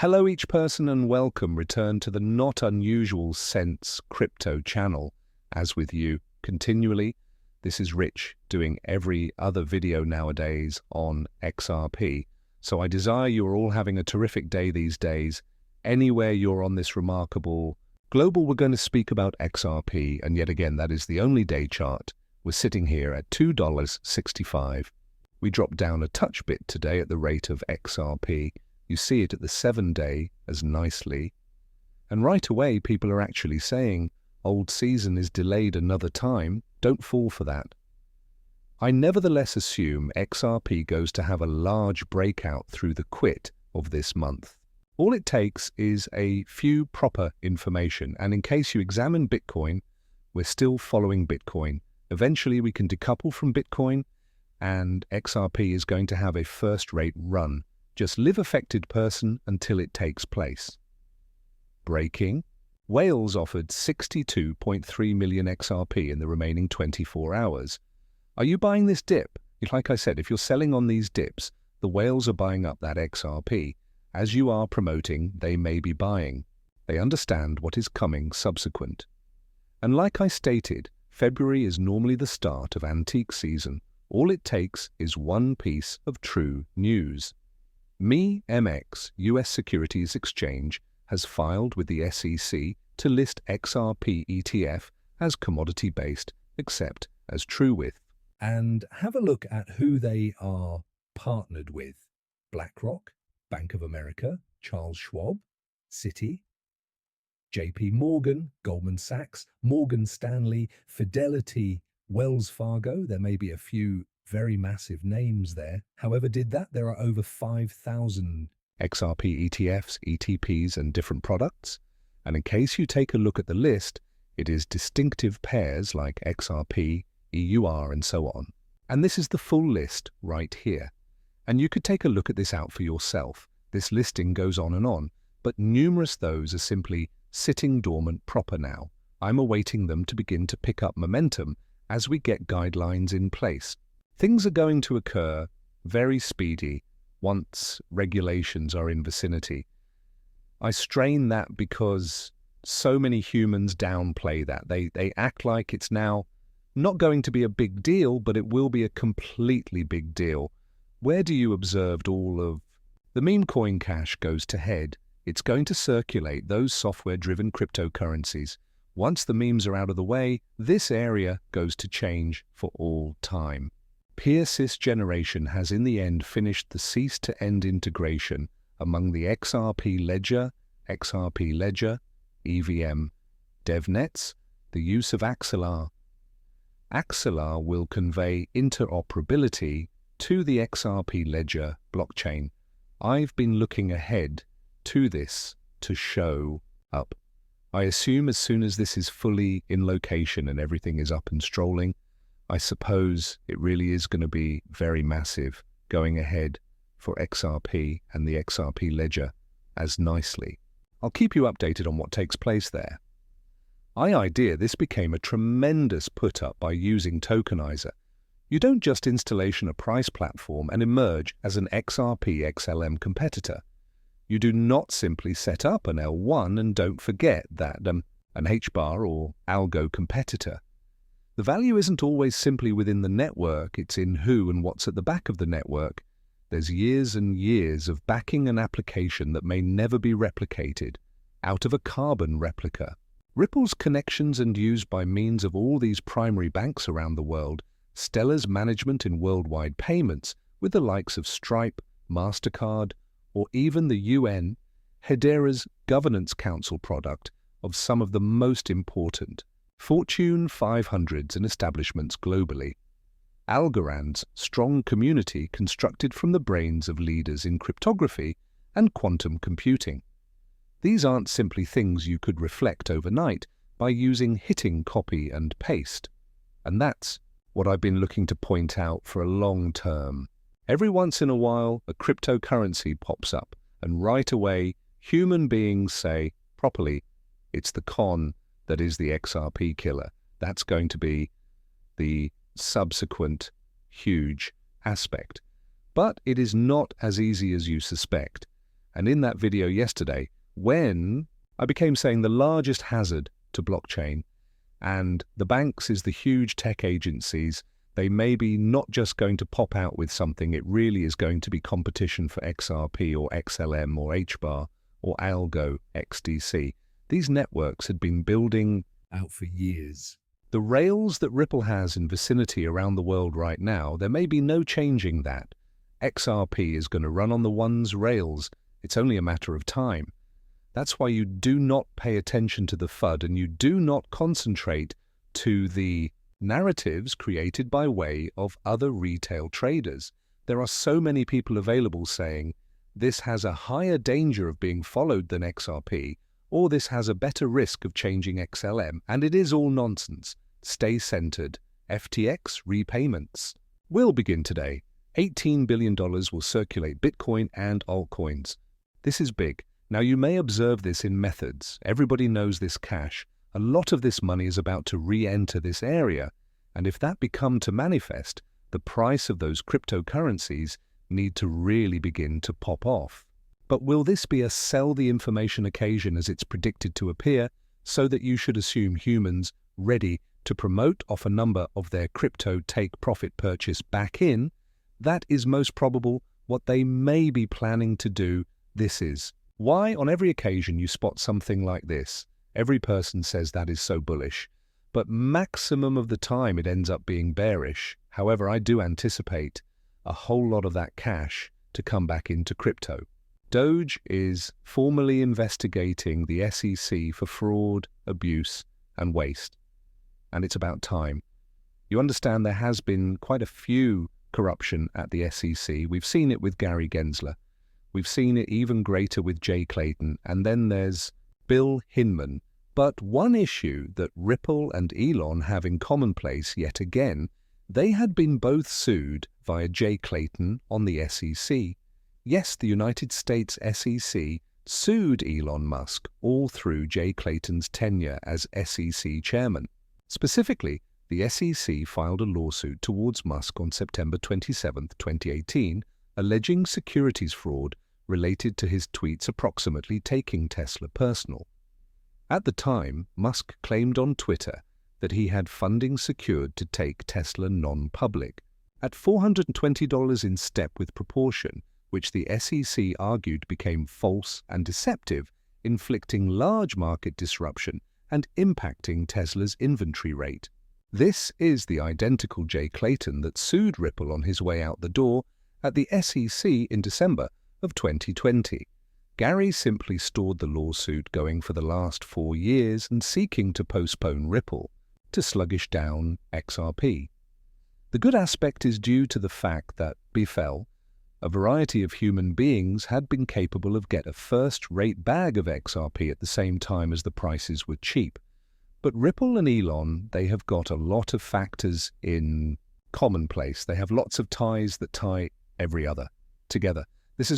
Hello each person and welcome return to the not unusual sense crypto channel. As with you continually, this is Rich doing every other video nowadays on XRP. So I desire you are all having a terrific day these days. Anywhere you're on this remarkable global, we're going to speak about XRP, and yet again that is the only day chart. We're sitting here at $2.65. We dropped down a touch bit today at the rate of XRP. You see it at the 7-day as nicely. And right away, people are actually saying, old season is delayed another time. Don't fall for that. I nevertheless assume XRP goes to have a large breakout through the quit of this month. All it takes is a few proper information. And in case you examine Bitcoin, we're still following Bitcoin. Eventually, we can decouple from Bitcoin, and XRP is going to have a first-rate run. Just live affected person until it takes place. Breaking. Wales offered 62.3 million XRP in the remaining 24 hours. Are you buying this dip? Like I said, if you're selling on these dips, the whales are buying up that XRP. As you are promoting, they may be buying. They understand what is coming subsequent. And like I stated, February is normally the start of antique season. All it takes is one piece of true news. MX, US Securities Exchange, has filed with the SEC to list XRP ETF as commodity-based, except as true with. And have a look at who they are partnered with. BlackRock, Bank of America, Charles Schwab, Citi, JP Morgan, Goldman Sachs, Morgan Stanley, Fidelity, Wells Fargo. There may be a few very massive names there. However, there are over 5,000 XRP ETFs, ETPs, and different products. And in case you take a look at the list, it is distinctive pairs like XRP, EUR, and so on. And this is the full list right here. And you could take a look at this out for yourself. This listing goes on, but numerous those are simply sitting dormant proper now. I'm awaiting them to begin to pick up momentum as we get guidelines in place. Things are going to occur very speedy once regulations are in vicinity. I strain that because so many humans downplay that. They act like it's now not going to be a big deal, but it will be a completely big deal. Where do you observe all of the meme coin cash goes to head? It's going to circulate those software-driven cryptocurrencies. Once the memes are out of the way, this area goes to change for all time. Peer-sys generation has in the end finished the cease-to-end integration among the XRP ledger, EVM, DevNets, the use of Axelar. Axelar will convey interoperability to the XRP ledger blockchain. I've been looking ahead to this to show up. I assume as soon as this is fully in location and everything is up and strolling, I suppose it really is going to be very massive going ahead for XRP and the XRP ledger as nicely. I'll keep you updated on what takes place there. This became a tremendous put-up by using Tokenizer. You don't just installation a price platform and emerge as an XRP XLM competitor. You do not simply set up an L1 and don't forget that an HBAR or algo competitor. The value isn't always simply within the network, it's in who and what's at the back of the network. There's years and years of backing an application that may never be replicated out of a carbon replica. Ripple's connections and used by means of all these primary banks around the world, Stellar's management in worldwide payments with the likes of Stripe, MasterCard, or even the UN, Hedera's governance council product of some of the most important Fortune 500s and establishments globally. Algorand's strong community constructed from the brains of leaders in cryptography and quantum computing. These aren't simply things you could reflect overnight by using hitting copy and paste. And that's what I've been looking to point out for a long term. Every once in a while, a cryptocurrency pops up, and right away, human beings say, properly, it's the con that is the XRP killer. That's going to be the subsequent huge aspect. But it is not as easy as you suspect. And in that video yesterday, when I became saying the largest hazard to blockchain, and the banks is the huge tech agencies, they may be not just going to pop out with something, it really is going to be competition for XRP or XLM or HBAR or Algo XDC. These networks had been building out for years. The rails that Ripple has in vicinity around the world right now, there may be no changing that. XRP is going to run on the one's rails. It's only a matter of time. That's why you do not pay attention to the FUD and you do not concentrate to the narratives created by way of other retail traders. There are so many people available saying this has a higher danger of being followed than XRP, or this has a better risk of changing XLM, and it is all nonsense. Stay centered. FTX repayments will begin today. $18 billion will circulate Bitcoin and altcoins. This is big. Now you may observe this in methods. Everybody knows this cash. A lot of this money is about to re-enter this area, and if that become to manifest, the price of those cryptocurrencies need to really begin to pop off. But will this be a sell the information occasion as it's predicted to appear, so that you should assume humans ready to promote off a number of their crypto take profit purchase back in? That is most probable what they may be planning to do. This is why on every occasion you spot something like this, every person says that is so bullish, but maximum of the time it ends up being bearish. However, I do anticipate a whole lot of that cash to come back into crypto. Doge is formally investigating the SEC for fraud, abuse, and waste. And it's about time. You understand there has been quite a few corruption at the SEC. We've seen it with Gary Gensler. We've seen it even greater with Jay Clayton. And then there's Bill Hinman. But one issue that Ripple and Elon have in commonplace yet again, they had been both sued via Jay Clayton on the SEC. Yes, the United States SEC sued Elon Musk all through Jay Clayton's tenure as SEC chairman. Specifically, the SEC filed a lawsuit towards Musk on September 27, 2018, alleging securities fraud related to his tweets approximately taking Tesla personal. At the time, Musk claimed on Twitter that he had funding secured to take Tesla non-public at $420 in step with proportion, which the SEC argued became false and deceptive, inflicting large market disruption and impacting Tesla's inventory rate. This is the identical Jay Clayton that sued Ripple on his way out the door at the SEC in December of 2020. Gary simply stored the lawsuit going for the last 4 years and seeking to postpone Ripple to sluggish down XRP. The good aspect is due to the fact that befell a variety of human beings had been capable of get a first-rate bag of XRP at the same time as the prices were cheap. But Ripple and Elon, they have got a lot of factors in commonplace. They have lots of ties that tie every other together. This is